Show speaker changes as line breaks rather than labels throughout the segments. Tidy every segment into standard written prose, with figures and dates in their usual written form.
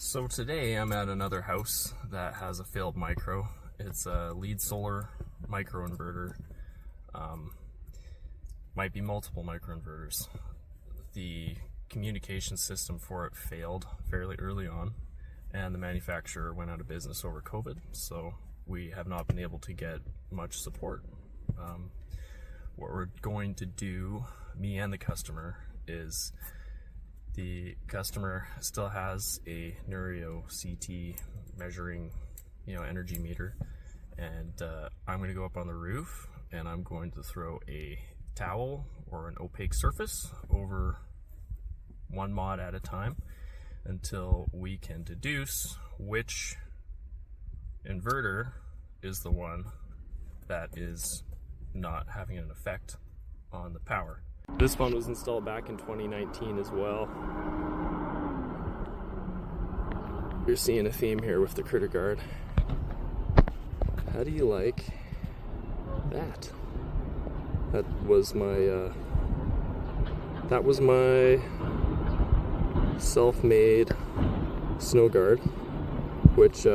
So today I'm at another house that has a failed micro. It's a lead solar microinverter. Might be multiple microinverters. The communication system for it failed fairly early on, and the manufacturer went out of business over COVID, so we have not been able to get much support. What we're going to do, me and the customer, is the customer still has a Neurio CT measuring, energy meter, and I'm going to go up on the roof and I'm going to throw a towel or an opaque surface over one mod at a time until we can deduce which inverter is the one that is not having an effect on the power. This one was installed back in 2019 as well. You're seeing a theme here with the critter guard. How do you like that? That was my self-made snow guard, which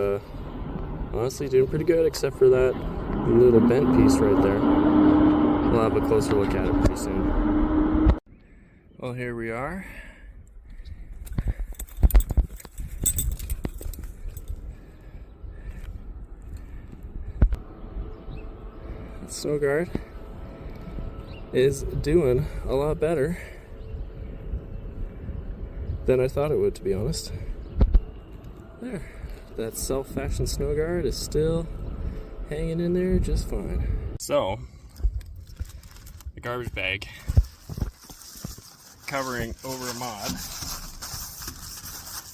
honestly doing pretty good, except for that little bent piece right there. We'll have a closer look at it pretty soon. Well, here we are. The snow guard is doing a lot better than I thought it would, to be honest. There, that self-fashioned snow guard is still hanging in there just fine. So, the garbage bag covering over a mod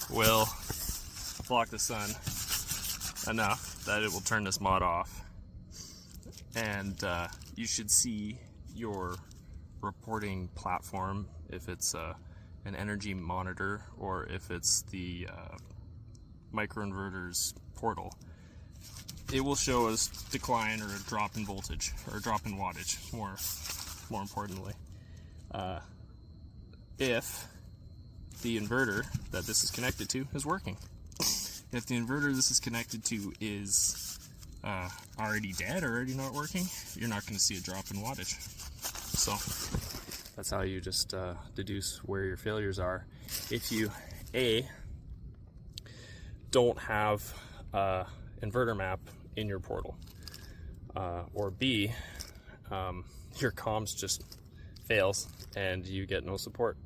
will block the sun enough that it will turn this mod off, and you should see your reporting platform, if it's an energy monitor or if it's the microinverter's portal. It will show us decline or a drop in voltage, or a drop in wattage, more importantly. If the inverter that this is connected to is working. If the inverter this is connected to is already dead, already not working, you're not going to see a drop in wattage. So that's how you just deduce where your failures are. If you don't have inverter map in your portal, or B, your comms just fails and you get no support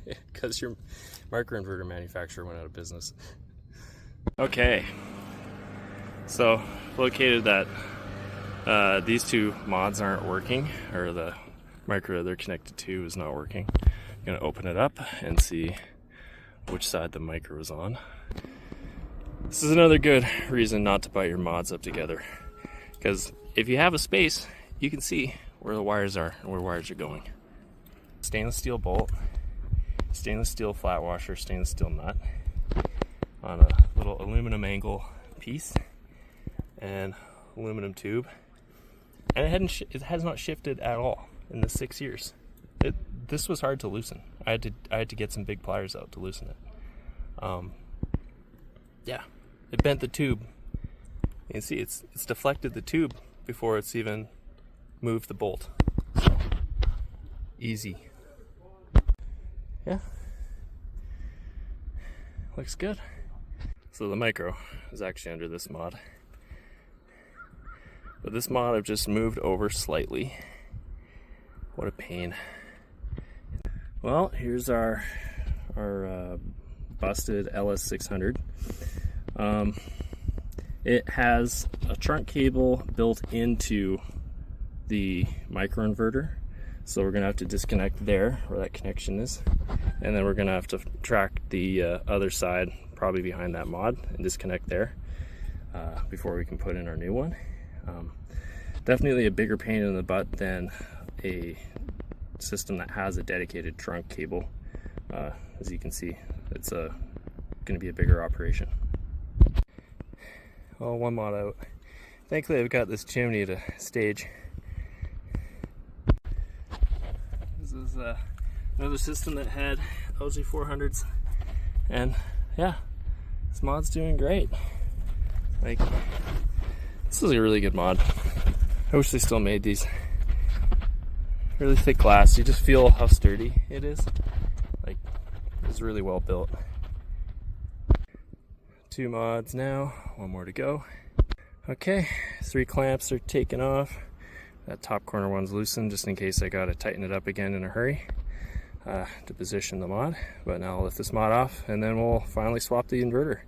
because your microinverter manufacturer went out of business. Okay, so located that these two mods aren't working, or the micro they're connected to is not working. I'm going to open it up and see which side the micro is on. This is another good reason not to bite your mods up together, because if you have a space, you can see where the wires are and where wires are going. Stainless steel bolt, stainless steel flat washer, stainless steel nut on a little aluminum angle piece, and aluminum tube, and it has not shifted at all in the 6 years. This was hard to loosen. I had to get some big pliers out to loosen it. Yeah, it bent the tube. You can see it's deflected the tube before it's even moved the bolt. So, easy. Yeah, looks good. So the micro is actually under this mod, but this mod I've just moved over slightly. What a pain. Well, here's our busted LS600. It has a trunk cable built into the microinverter, so we're gonna have to disconnect there where that connection is, and then we're gonna have to track the other side, probably behind that mod, and disconnect there before we can put in our new one. Definitely a bigger pain in the butt than a system that has a dedicated trunk cable. As you can see, it's going to be a bigger operation. Oh, one mod out. Thankfully I've got this chimney to stage. This is another system that had LG400s, and yeah, This mod's doing great. Like, this is a really good mod. I wish they still made these. Really thick glass. You just feel how sturdy it is. Like, it's really well built. 2 mods now, 1 more to go. Okay, 3 clamps are taken off. That top corner one's loosened just in case I gotta tighten it up again in a hurry to position the mod. But now I'll lift this mod off and then we'll finally swap the inverter.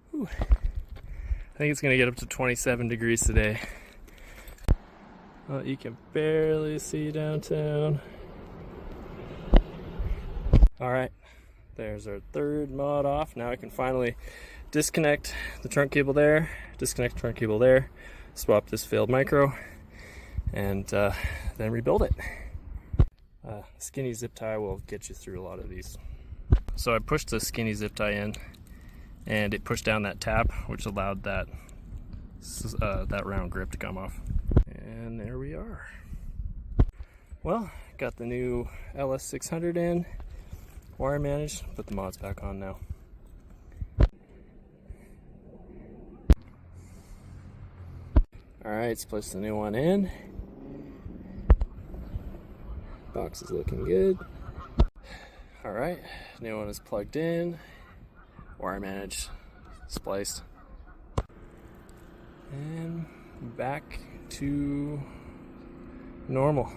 Whew. I think it's gonna get up to 27 degrees today. You can barely see downtown. All right, there's our 3rd mod off. Now I can finally disconnect the trunk cable there, disconnect the trunk cable there, swap this failed micro, and then rebuild it. Skinny zip tie will get you through a lot of these. So I pushed the skinny zip tie in, and it pushed down that tab, which allowed that round grip to come off. And there we are. Well, got the new LS600 in, wire managed, put the mods back on now. Alright, let's place the new one in. Box is looking good. Alright, new one is plugged in, wire managed, spliced, and back to normal.